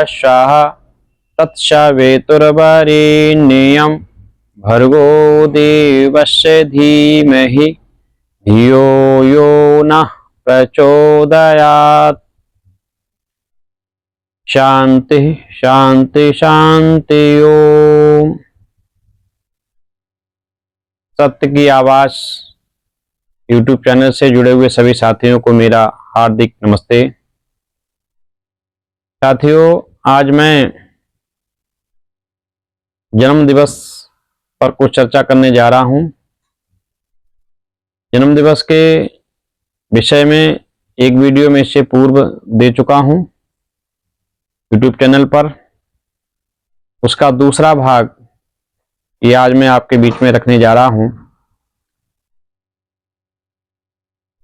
स्वाहा तत्सवितुर्वरेण्यं भर्गो देवस्य धीमहि धियो यो नः प्रचोदयात्। शांति शांति शांति ओम। सत्य की आवाज यूट्यूब चैनल से जुड़े हुए सभी साथियों को मेरा हार्दिक नमस्ते। साथियों, आज मैं जन्म दिवस पर कुछ चर्चा करने जा रहा हूं। जन्म दिवस के विषय में एक वीडियो में इससे पूर्व दे चुका हूं यूट्यूब चैनल पर। उसका दूसरा भाग ये आज मैं आपके बीच में रखने जा रहा हूं।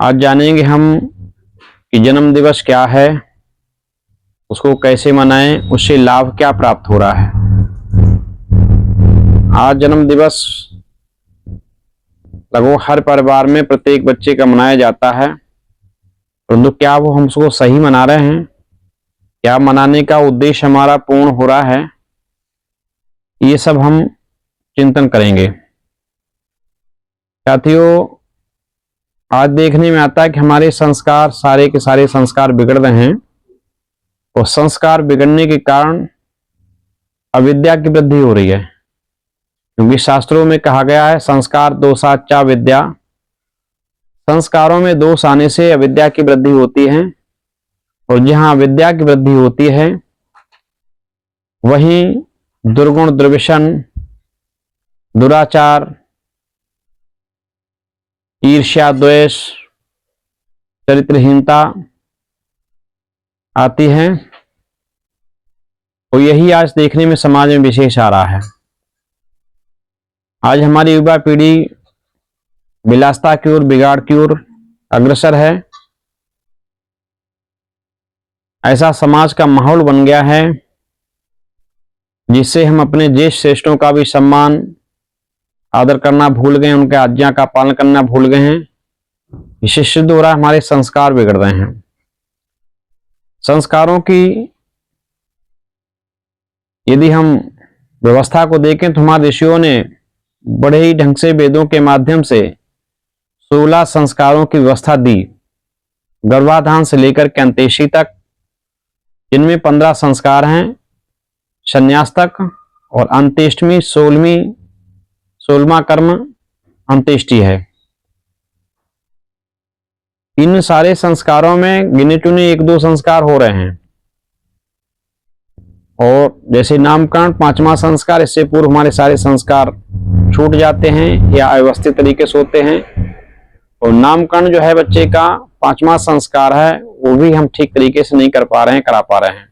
आज जानेंगे हम कि जन्म दिवस क्या है, उसको कैसे मनाएं, उससे लाभ क्या प्राप्त हो रहा है। आज जन्म दिवस लगभग हर परिवार में प्रत्येक बच्चे का मनाया जाता है, परंतु क्या वो हम उसको सही मना रहे हैं? क्या मनाने का उद्देश्य हमारा पूर्ण हो रहा है? ये सब हम चिंतन करेंगे। साथियों, आज देखने में आता है कि हमारे संस्कार, सारे के सारे संस्कार बिगड़ रहे हैं और संस्कार बिगड़ने के कारण अविद्या की वृद्धि हो रही है, क्योंकि शास्त्रों में कहा गया है संस्कार दोषाच्चा विद्या। संस्कारों में दोष आने से अविद्या की वृद्धि होती है, और जहां विद्या की वृद्धि होती है वहीं दुर्गुण, दुर्व्यसन, दुराचार, ईर्ष्या, द्वेष, चरित्रहीनता आती है। और यही आज देखने में समाज में विशेष आ रहा है। आज हमारी युवा पीढ़ी विलासिता की ओर, बिगाड़ की ओर अग्रसर है। ऐसा समाज का माहौल बन गया है जिससे हम अपने ज्येष्ठ श्रेष्ठों का भी सम्मान, आदर करना भूल गए, उनके आज्ञा का पालन करना भूल गए हैं। इससे सिद्ध हो रहा है हमारे संस्कार बिगड़ रहे हैं। संस्कारों की यदि हम व्यवस्था को देखें तो हमारे ऋषियों ने बड़े ही ढंग से वेदों के माध्यम से 16 संस्कारों की व्यवस्था दी, गर्भाधान से लेकर के अंत्येष्टि तक, जिनमें 15 संस्कार हैं, संन्यास तक, और अंत्येष्टि 16वां कर्म अंत्येष्टि है। इन सारे संस्कारों में गिने चुने 1-2 संस्कार हो रहे हैं, और जैसे नामकरण 5वां संस्कार, इससे पूर्व हमारे सारे संस्कार छूट जाते हैं या अव्यवस्थित तरीके से होते हैं। और नामकरण जो है बच्चे का 5वां संस्कार है, वो भी हम ठीक तरीके से नहीं कर पा रहे हैं, करा पा रहे हैं।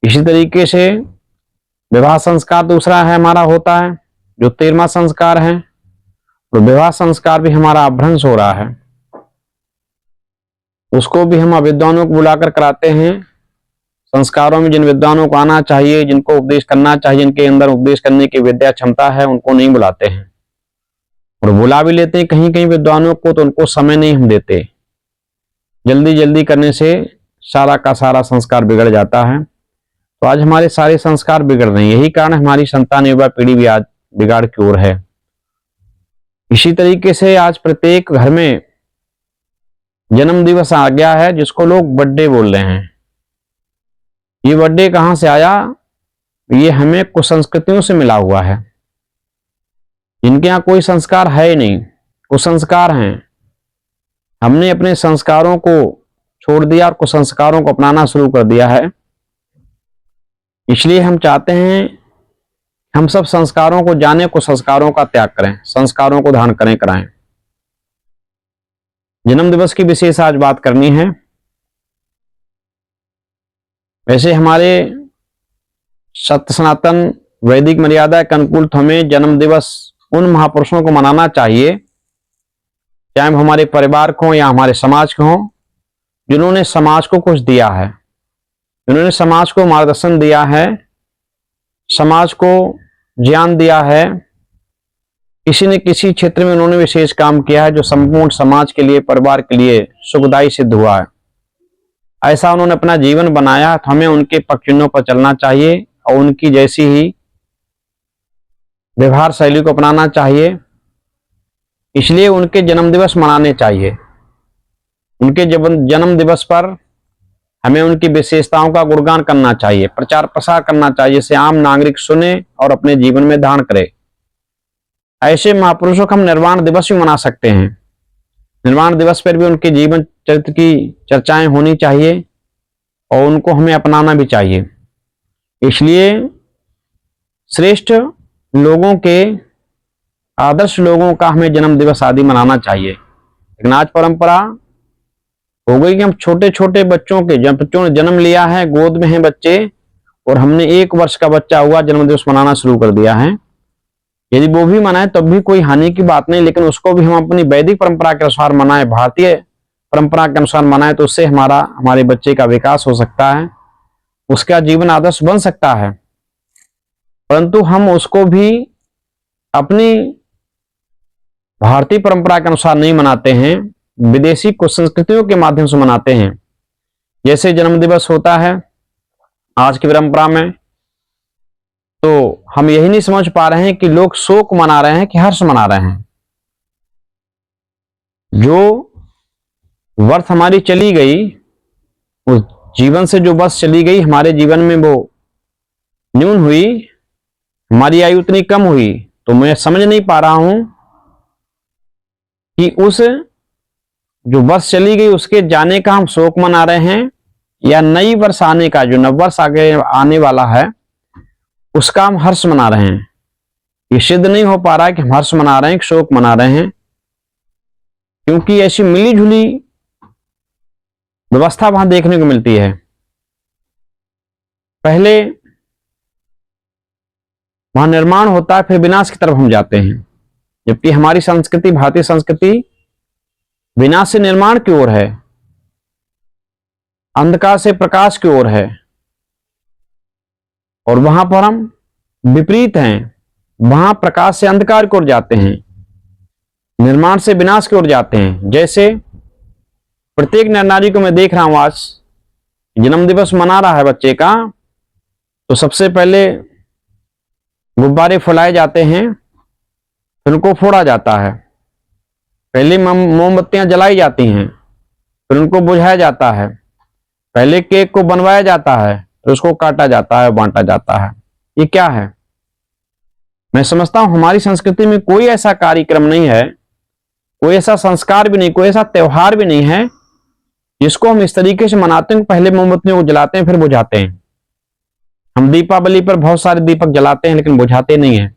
इसी तरीके से विवाह संस्कार दूसरा है हमारा होता है, जो 13वां संस्कार है। तो विवाह संस्कार भी हमारा अभ्रंश हो रहा है, उसको भी हम विद्वानों को बुलाकर कराते हैं। संस्कारों में जिन विद्वानों को आना चाहिए, जिनको उपदेश करना चाहिए, जिनके अंदर उपदेश करने की विद्या क्षमता है, उनको नहीं बुलाते हैं। और बुला भी लेते हैं कहीं कहीं विद्वानों को, तो उनको समय नहीं हम देते। जल्दी जल्दी करने से सारा का सारा संस्कार बिगड़ जाता है। तो आज हमारे सारे संस्कार बिगड़ रहे हैं। यही कारण हमारी संतान युवा पीढ़ी भी आज बिगाड़ की ओर है। इसी तरीके से आज प्रत्येक घर में जन्म दिवस आ गया है, जिसको लोग बर्थडे बोल रहे हैं। ये बर्थडे कहां से आया? ये हमें कुसंस्कृतियों से मिला हुआ है, जिनके यहाँ कोई संस्कार है ही नहीं, कुसंस्कार हैं। हमने अपने संस्कारों को छोड़ दिया और कुसंस्कारों को अपनाना शुरू कर दिया है। इसलिए हम चाहते हैं हम सब संस्कारों को जाने, कुसंस्कारों का त्याग करें, संस्कारों को धारण करें, कराएं। जन्म दिवस की विशेष आज बात करनी है। वैसे हमारे सत्य सनातन वैदिक मर्यादा के अनुकूल हमें जन्म दिवस उन महापुरुषों को मनाना चाहिए, चाहे हमारे परिवार को या हमारे समाज को हो, जिन्होंने समाज को कुछ दिया है, जिन्होंने समाज को मार्गदर्शन दिया है, समाज को ज्ञान दिया है। किसी न किसी क्षेत्र में उन्होंने विशेष काम किया है, जो संपूर्ण समाज के लिए, परिवार के लिए सुखदायी सिद्ध हुआ है। ऐसा उन्होंने अपना जीवन बनाया, तो हमें उनके पगचिह्नों पर चलना चाहिए और उनकी जैसी ही व्यवहार शैली को अपनाना चाहिए। इसलिए उनके जन्म दिवस मनाने चाहिए। उनके जन्म दिवस पर हमें उनकी विशेषताओं का गुणगान करना चाहिए, प्रचार प्रसार करना चाहिए, जिसे आम नागरिक सुने और अपने जीवन में धारण करे। ऐसे महापुरुषों का हम निर्वाण दिवस भी मना सकते हैं। निर्वाण दिवस पर भी उनके जीवन चरित्र की चर्चाएं होनी चाहिए और उनको हमें अपनाना भी चाहिए। इसलिए श्रेष्ठ लोगों के, आदर्श लोगों का हमें जन्म दिवस आदि मनाना चाहिए। लेकिन आज परंपरा हो गई कि हम छोटे छोटे बच्चों के, जब बच्चों ने जन्म लिया है, गोद में हैं बच्चे, और हमने 1 वर्ष का बच्चा हुआ जन्म दिवस मनाना शुरू कर दिया है। यदि वो भी मनाए तब भी कोई हानि की बात नहीं, लेकिन उसको भी हम अपनी वैदिक परंपरा के अनुसार मनाएं, भारतीय परंपरा के अनुसार मनाएं, तो उससे हमारे बच्चे का विकास हो सकता है, उसका जीवन आदर्श बन सकता है। परंतु हम उसको भी अपनी भारतीय परंपरा के अनुसार नहीं मनाते हैं, विदेशी कुछ संस्कृतियों के माध्यम से मनाते हैं। जैसे जन्म दिवस होता है आज की परंपरा में, तो हम यही नहीं समझ पा रहे हैं कि लोग शोक मना रहे हैं कि हर्ष मना रहे हैं। जो वर्ष हमारी चली गई, उस जीवन से जो वर्ष चली गई हमारे जीवन में, वो न्यून हुई, हमारी आयु उतनी कम हुई, तो मैं समझ नहीं पा रहा हूं कि उस जो वर्ष चली गई उसके जाने का हम शोक मना रहे हैं, या नई वर्ष आने का, जो नववर्ष आगे आने वाला है, उसका हम हर्ष मना रहे हैं। ये सिद्ध नहीं हो पा रहा है कि हम हर्ष मना रहे हैं कि शोक मना रहे हैं, क्योंकि ऐसी मिली जुली व्यवस्था वहां देखने को मिलती है। पहले वहां निर्माण होता है, फिर विनाश की तरफ हम जाते हैं, जबकि हमारी संस्कृति, भारतीय संस्कृति विनाश से निर्माण की ओर है, अंधकार से प्रकाश की ओर है। और वहां पर हम विपरीत हैं, वहां प्रकाश से अंधकार की ओर जाते हैं, निर्माण से विनाश की ओर जाते हैं। जैसे प्रत्येक नर नारी को मैं देख रहा हूं, आज जन्म दिवस मना रहा है बच्चे का, तो सबसे पहले गुब्बारे फुलाए जाते हैं, फिर उनको फोड़ा जाता है। पहले मोमबत्तियां जलाई जाती हैं, फिर उनको बुझाया जाता है। पहले केक को बनवाया जाता है, फिर उसको काटा जाता है, बांटा जाता है। ये क्या है? मैं समझता हूं हमारी संस्कृति में कोई ऐसा कार्यक्रम नहीं है, कोई ऐसा संस्कार भी नहीं, कोई ऐसा त्योहार भी नहीं है जिसको हम इस तरीके से मनाते हैं। पहले मोमबत्तियों को जलाते हैं, फिर बुझाते हैं। हम दीपावली पर बहुत सारे दीपक जलाते हैं, लेकिन बुझाते नहीं है।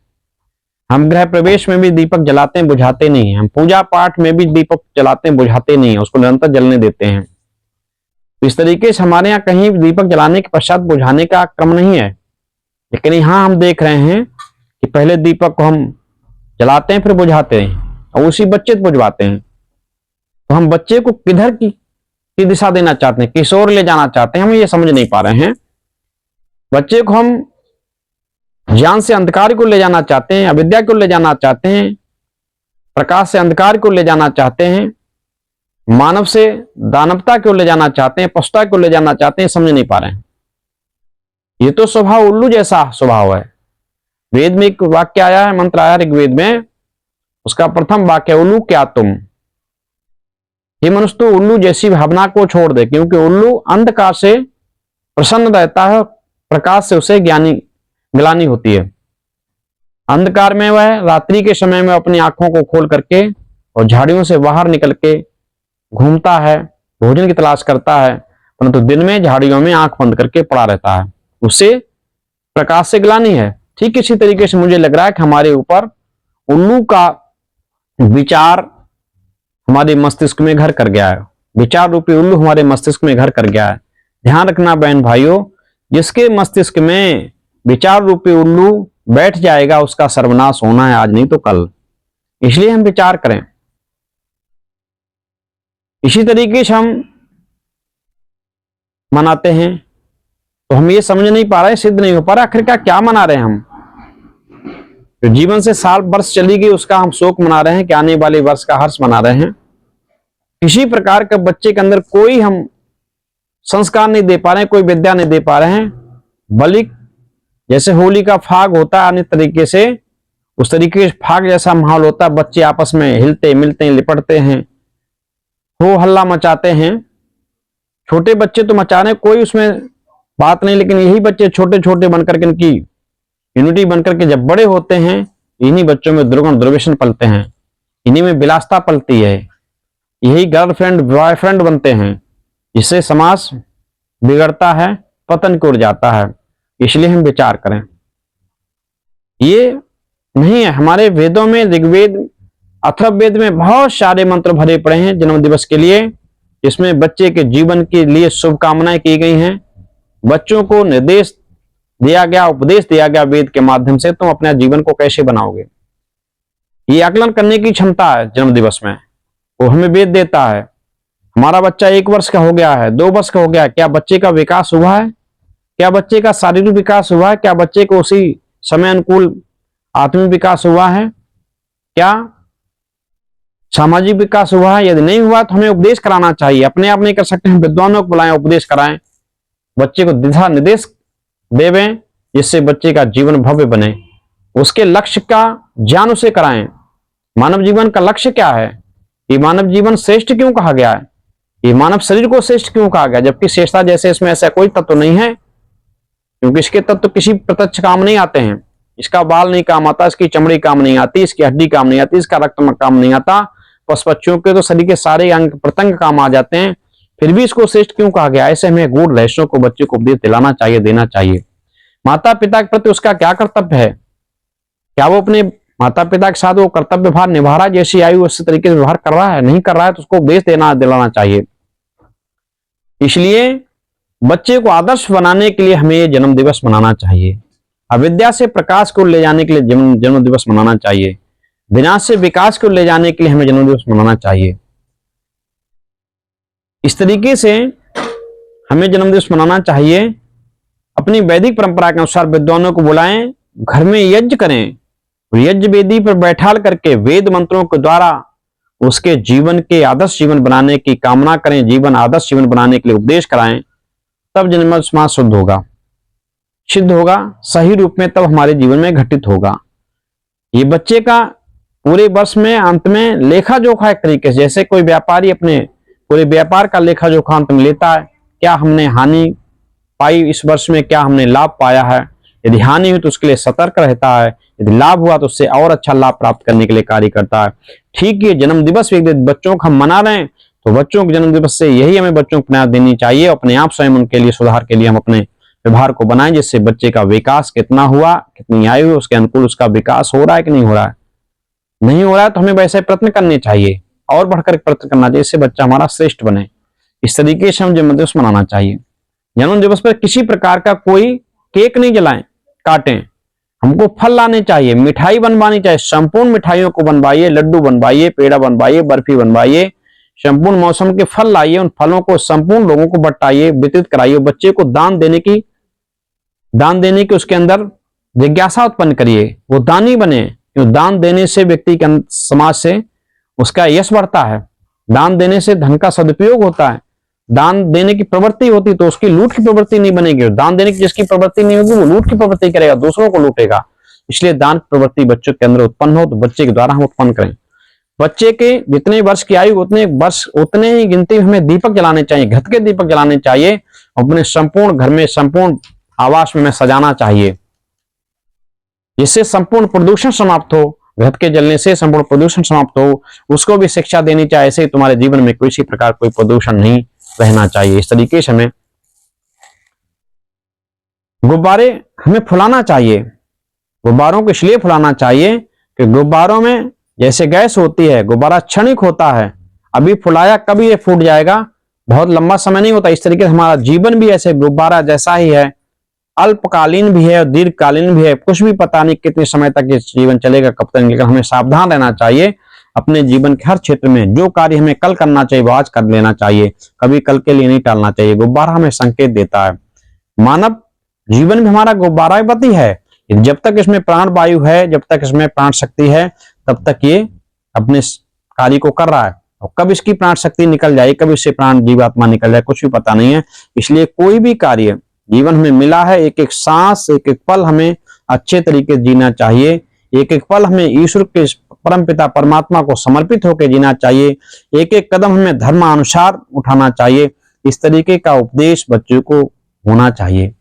हम गृह प्रवेश में भी दीपक जलाते हैं, बुझाते नहीं है। हम पूजा पाठ में भी दीपक जलाते हैं, बुझाते नहीं है, उसको निरंतर जलने देते हैं। तो इस तरीके से हमारे यहाँ कहीं दीपक जलाने के पश्चात बुझाने का क्रम नहीं है। लेकिन यहाँ हम देख रहे हैं कि पहले दीपक को हम जलाते हैं, फिर बुझाते हैं, और उसी बच्चे को बुझवाते हैं। तो हम बच्चे को किधर की दिशा देना चाहते हैं, किस ओर ले जाना चाहते हैं, हम ये समझ नहीं पा रहे हैं। बच्चे को हम ज्ञान से अंधकार को ले जाना चाहते हैं, अविद्या को ले जाना चाहते हैं, प्रकाश से अंधकार को ले जाना चाहते हैं, मानव से दानवता को ले जाना चाहते हैं, पशुता को ले जाना चाहते हैं, समझ नहीं पा रहे हैं। ये तो स्वभाव उल्लू जैसा स्वभाव है। वेद में एक वाक्य आया है, मंत्र आया ऋग्वेद में, उसका प्रथम वाक्य उल्लू क्या तुम। ये मनुष्य तो उल्लू जैसी भावना को छोड़ दे, क्योंकि उल्लू अंधकार से प्रसन्न रहता है, प्रकाश से उसे ग्लानि होती है। अंधकार में वह रात्रि के समय में अपनी आंखों को खोल करके और झाड़ियों से बाहर निकल के घूमता है, भोजन की तलाश करता है, परंतु दिन में झाड़ियों में आंख बंद करके पड़ा रहता है, उससे प्रकाश से ग्लानि है। ठीक इसी तरीके से मुझे लग रहा है कि हमारे ऊपर उल्लू का विचार हमारे मस्तिष्क में घर कर गया है। विचार रूपी उल्लू हमारे मस्तिष्क में घर कर गया है। ध्यान रखना बहन भाइयों, जिसके मस्तिष्क में विचार रूपी उल्लू बैठ जाएगा उसका सर्वनाश होना है, आज नहीं तो कल। इसलिए हम विचार करें। इसी तरीके से हम मनाते हैं, तो हम ये समझ नहीं पा रहे, सिद्ध नहीं हो पा रहा आखिर क्या मना रहे हैं हम। जो जीवन से साल वर्ष चली गई उसका हम शोक मना रहे हैं कि आने वाले वर्ष का हर्ष मना रहे हैं। किसी प्रकार के बच्चे के अंदर कोई हम संस्कार नहीं दे पा रहे हैं, कोई विद्या नहीं दे पा रहे हैं, बल्कि जैसे होली का फाग होता है अन्य तरीके से, उस तरीके से फाग जैसा माहौल होता है। बच्चे आपस में हिलते मिलते हैं, लिपटते हैं, हो हल्ला मचाते हैं। छोटे बच्चे तो मचा रहे, कोई उसमें बात नहीं, लेकिन यही बच्चे छोटे छोटे बनकर के, इनकी यूनिटी बनकर के जब बड़े होते हैं, इन्हीं बच्चों में दुर्गुण दुर्व्यसन पलते हैं, इन्हीं में विलासिता पलती है, यही गर्लफ्रेंड बॉयफ्रेंड बनते हैं, जिससे समाज बिगड़ता है, पतन की ओर जाता है। इसलिए हम विचार करें, ये नहीं है हमारे वेदों में, ऋग्वेद अथर्ववेद में बहुत सारे मंत्र भरे पड़े हैं जन्म दिवस के लिए, जिसमें बच्चे के जीवन के लिए शुभकामनाएं की गई हैं। बच्चों को निर्देश दिया गया, उपदेश दिया गया वेद के माध्यम से, तुम अपने जीवन को कैसे बनाओगे, ये आकलन करने की क्षमता है जन्म दिवस में, वो हमें वेद देता है। हमारा बच्चा 1 वर्ष का हो गया है, 2 वर्ष का हो गया है, क्या बच्चे का विकास हुआ है? क्या बच्चे का शारीरिक विकास हुआ है? क्या बच्चे को उसी समय अनुकूल आत्मिक विकास हुआ है? क्या सामाजिक विकास हुआ है? यदि नहीं हुआ तो हमें उपदेश कराना चाहिए। अपने आप नहीं कर सकते, हम विद्वानों को बुलाएं, उपदेश कराएं, बच्चे को दिशा निर्देश देवें, जिससे बच्चे का जीवन भव्य बने। उसके लक्ष्य का ज्ञान उसे कराएं। मानव जीवन का लक्ष्य क्या है? ये मानव जीवन श्रेष्ठ क्यों कहा गया है? ये मानव शरीर को श्रेष्ठ क्यों कहा गया, जबकि श्रेष्ठता जैसे इसमें ऐसा कोई तत्व नहीं है, क्योंकि इसके तत्व किसी प्रत्यक्ष काम नहीं आते हैं। इसका बाल नहीं काम आता, इसकी चमड़ी काम नहीं आती, इसकी हड्डी काम नहीं आती, इसका रक्त काम नहीं आता। पशु पक्षियों के तो शरीर के सारे अंग प्रत्यंग काम आ जाते हैं, फिर भी इसको श्रेष्ठ क्यों कहा गया? ऐसे हमें गूढ़ रहस्यों को बच्चे को उपदेश दिलाना चाहिए, देना चाहिए। माता पिता के प्रति उसका क्या कर्तव्य है? क्या वो अपने माता पिता के साथ वो कर्तव्य भार निभा रहा है, जैसी आयु उसी तरीके से व्यवहार कर रहा है? नहीं कर रहा है तो उसको उपदेश दिलाना चाहिए। इसलिए बच्चे को आदर्श बनाने के लिए हमें ये जन्म दिवस मनाना चाहिए। अविद्या से प्रकाश को ले जाने के लिए जन्म दिवस मनाना चाहिए। विनाश से विकास को ले जाने के लिए हमें जन्म दिवस मनाना चाहिए। इस तरीके से हमें जन्म दिवस मनाना चाहिए। अपनी वैदिक परंपरा के अनुसार विद्वानों को बुलाएं, घर में यज्ञ करें, यज्ञ वेदी पर बैठा करके वेद मंत्रों के द्वारा उसके जीवन के आदर्श जीवन बनाने की कामना करें, जीवन आदर्श जीवन बनाने के लिए उपदेश कराएं, तब जन्म समाज शुद्ध होगा, सिद्ध होगा सही रूप में, तब हमारे जीवन में घटित होगा। ये बच्चे का पूरे वर्ष में अंत में लेखा जोखा एक तरीके से, जैसे कोई व्यापारी अपने पूरे व्यापार का लेखा जोखा अंत में लेता है, क्या हमने हानि पाई इस वर्ष में, क्या हमने लाभ पाया है। यदि हानि हुई तो उसके लिए सतर्क रहता है, यदि लाभ हुआ तो उससे और अच्छा लाभ प्राप्त करने के लिए कार्य करता है। ठीक है, जन्म दिवस बच्चों को हम मना रहे हैं, तो बच्चों के जन्म दिवस से यही हमें बच्चों को प्रेरणा देनी चाहिए। अपने आप स्वयं उनके लिए सुधार के लिए हम अपने व्यवहार को बनाएं, जिससे बच्चे का विकास कितना हुआ, कितनी आयु हुई, उसके अनुकूल उसका विकास हो रहा है कि नहीं हो रहा है। नहीं हो रहा है तो हमें वैसे प्रयत्न करने चाहिए, और बढ़कर प्रयत्न करना चाहिए, इससे बच्चा हमारा श्रेष्ठ बने। इस तरीके से हम जन्म दिवस मनाना चाहिए। जन्म दिवस पर किसी प्रकार का कोई केक नहीं जलाएं, काटें। हमको फल लाने चाहिए, मिठाई बनवानी चाहिए, संपूर्ण मिठाइयों को बनवाइए, लड्डू बनवाइए, पेड़ा बनवाइए, बर्फी बनवाइए, संपूर्ण मौसम के फल लाइए, उन फलों को संपूर्ण लोगों को बंटाइए, वितरित कराइए। बच्चे को दान देने की उसके अंदर जिज्ञासा उत्पन्न करिए, वो दानी बने। क्यों? दान देने से व्यक्ति के समाज से उसका यश बढ़ता है, दान देने से धन का सदुपयोग होता है, दान देने की प्रवृत्ति होती तो उसकी लूट की प्रवृत्ति नहीं बनेगी। दान देने की जिसकी प्रवृत्ति नहीं होगी वो लूट की प्रवृत्ति करेगा, दूसरों को लूटेगा। इसलिए दान प्रवृत्ति बच्चों के अंदर उत्पन्न हो तो बच्चे के द्वारा हम उत्पन्न करें। बच्चे के जितने वर्ष की आयु उतने ही गिनती हमें दीपक जलाने चाहिए, घृत के दीपक जलाने चाहिए, अपने संपूर्ण घर में, संपूर्ण आवास में सजाना चाहिए, जिससे संपूर्ण प्रदूषण समाप्त हो। घृत के जलने से संपूर्ण प्रदूषण समाप्त हो, उसको भी शिक्षा देनी चाहिए। ऐसे तुम्हारे जीवन में किसी प्रकार कोई प्रदूषण नहीं रहना चाहिए। इस तरीके से हमें गुब्बारे हमें फुलाना चाहिए। गुब्बारों को इसलिए फुलाना चाहिए कि गुब्बारों में जैसे गैस होती है, गुब्बारा क्षणिक होता है, अभी फुलाया कभी ये फूट जाएगा, बहुत लंबा समय नहीं होता। इस तरीके से हमारा जीवन भी ऐसे गुब्बारा जैसा ही है, अल्पकालीन भी है और दीर्घकालीन भी है। कुछ भी पता नहीं कितने समय तक ये जीवन चलेगा, कब तक, लेकिन हमें सावधान रहना चाहिए। अपने जीवन के हर क्षेत्र में जो कार्य हमें कल करना चाहिए वो आज कर लेना चाहिए, कभी कल के लिए नहीं टालना चाहिए। गुब्बारा हमें संकेत देता है। मानव जीवन में हमारा गुब्बारा बत्ती है, जब तक इसमें प्राण वायु है, जब तक इसमें प्राण शक्ति है, तब तक ये अपने कार्य को कर रहा है। और कब इसकी प्राण शक्ति निकल जाए, कब इससे प्राण जीवात्मा निकल जाए, कुछ भी पता नहीं है। इसलिए कोई भी कार्य जीवन में मिला है, एक एक सांस, एक एक पल हमें अच्छे तरीके से जीना चाहिए। एक एक पल हमें ईश्वर के परम पिता परमात्मा को समर्पित होकर जीना चाहिए। एक एक कदम हमें धर्मानुसार उठाना चाहिए। इस तरीके का उपदेश बच्चों को होना चाहिए।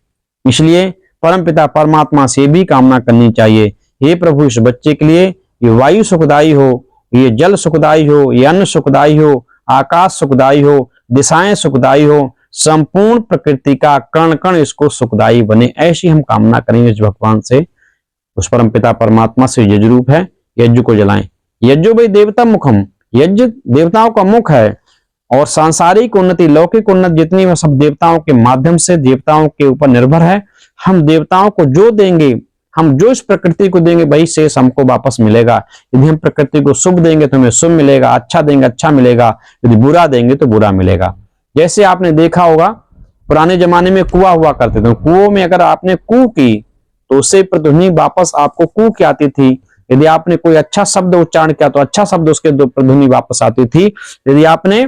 इसलिए परम पिता परमात्मा से भी कामना करनी चाहिए, हे प्रभु इस बच्चे के लिए ये वायु सुखदायी हो, ये जल सुखदायी हो, ये अन्न सुखदायी हो, आकाश सुखदायी हो, दिशाएं सुखदायी हो, संपूर्ण प्रकृति का कण कण इसको सुखदायी बने। ऐसी हम कामना करेंगे इस भगवान से, उस परम पिता परमात्मा से। यज्ञ रूप है, यज्ञ को जलाएं। यज्ञो भाई देवता मुखम, यज्ञ देवताओं का मुख है। और सांसारिक उन्नति, लौकिक उन्नति जितनी वह सब देवताओं के माध्यम से, देवताओं के ऊपर निर्भर है। हम देवताओं को जो देंगे, हम जो इस प्रकृति को देंगे वही शेष हमको वापस मिलेगा। यदि हम प्रकृति को शुभ देंगे तो हमें शुभ मिलेगा, अच्छा देंगे अच्छा मिलेगा, यदि बुरा देंगे तो बुरा मिलेगा। जैसे आपने देखा होगा पुराने जमाने में कुआं हुआ करते थे, कुओं में अगर आपने कू की तो उससे प्रतिध्वनि वापस आपको कू की आती थी। यदि आपने कोई अच्छा शब्द उच्चारण किया तो अच्छा शब्द उसके प्रतिध्वनि वापस आती थी। यदि आपने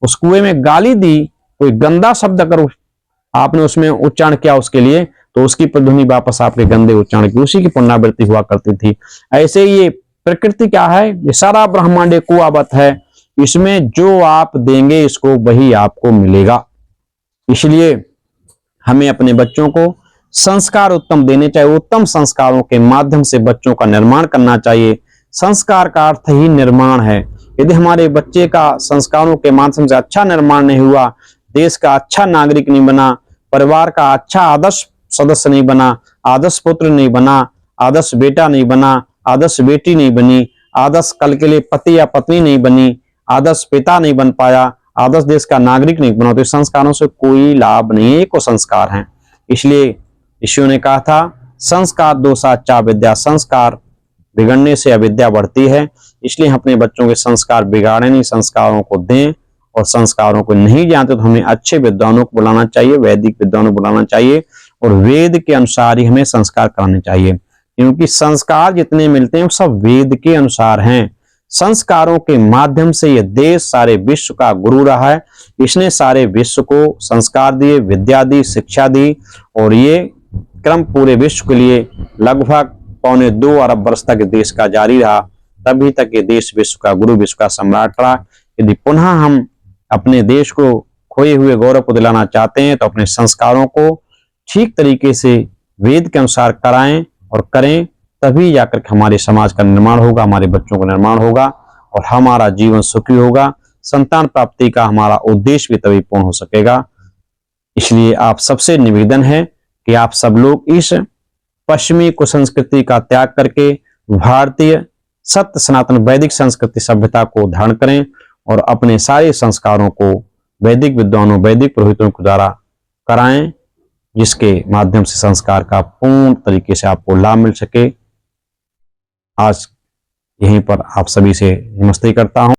उस कुएं में गाली दी, कोई गंदा शब्द अगर आपने उसमें उच्चारण किया उसके लिए, तो उसकी प्रतिध्वनि वापस आपके गंदे उच्चारण की, उसी की पुनरावृत्ति हुआ करती थी। ऐसे ये प्रकृति क्या है, ये सारा ब्रह्मांड कुआवत है, इसमें जो आप देंगे इसको वही आपको मिलेगा। इसलिए हमें अपने बच्चों को संस्कार उत्तम देने चाहिए। उत्तम संस्कारों के माध्यम से बच्चों का निर्माण करना चाहिए। संस्कार का अर्थ ही निर्माण है। यदि हमारे बच्चे का संस्कारों के माध्यम से अच्छा निर्माण नहीं हुआ, देश का अच्छा नागरिक नहीं बना, परिवार का अच्छा आदर्श सदस्य नहीं बना, आदर्श पुत्र नहीं बना, आदर्श बेटा नहीं बना, आदर्श बेटी नहीं बनी, आदर्श कल के लिए पति या पत्नी नहीं बनी, आदर्श पिता नहीं बन पाया, आदर्श देश का नागरिक नहीं बना, तो संस्कारों से कोई लाभ नहीं है, कुसंस्कार हैं। इसलिए ऋषियों ने कहा था संस्कार दोषाचा विद्या, संस्कार बिगड़ने से अविद्या बढ़ती है। इसलिए हम अपने बच्चों के संस्कार बिगाड़े नहीं, संस्कारों को दें। और संस्कारों को नहीं जानते तो हमें अच्छे विद्वानों को बुलाना चाहिए, वैदिक विद्वानों को बुलाना चाहिए और वेद के अनुसार ही हमें संस्कार कराने चाहिए, क्योंकि संस्कार जितने मिलते हैं वो सब वेद के अनुसार हैं। संस्कारों के माध्यम से यह देश सारे विश्व का गुरु रहा है। इसने सारे विश्व को संस्कार दिए, विद्या दी, शिक्षा दी, और ये क्रम पूरे विश्व के लिए लगभग 2.25 अरब वर्ष तक देश का जारी रहा। तभी तक ये देश विश्व का गुरु, विश्व का सम्राट रहा। यदि पुनः हम अपने देश को खोए हुए गौरव को दिलाना चाहते हैं तो अपने संस्कारों को ठीक तरीके से वेद के अनुसार कराएं और करें, तभी जाकर हमारे समाज का निर्माण होगा, हमारे बच्चों का निर्माण होगा और हमारा जीवन सुखी होगा। संतान प्राप्ति का हमारा उद्देश्य भी तभी पूर्ण हो सकेगा। इसलिए आप सबसे निवेदन है कि आप सब लोग इस पश्चिमी कुसंस्कृति का त्याग करके भारतीय सत्य सनातन वैदिक संस्कृति सभ्यता को धारण करें और अपने सारे संस्कारों को वैदिक विद्वानों, वैदिक पुरोहितों के द्वारा कराएं, जिसके माध्यम से संस्कार का पूर्ण तरीके से आपको लाभ मिल सके। आज यहीं पर आप सभी से नमस्ते करता हूं।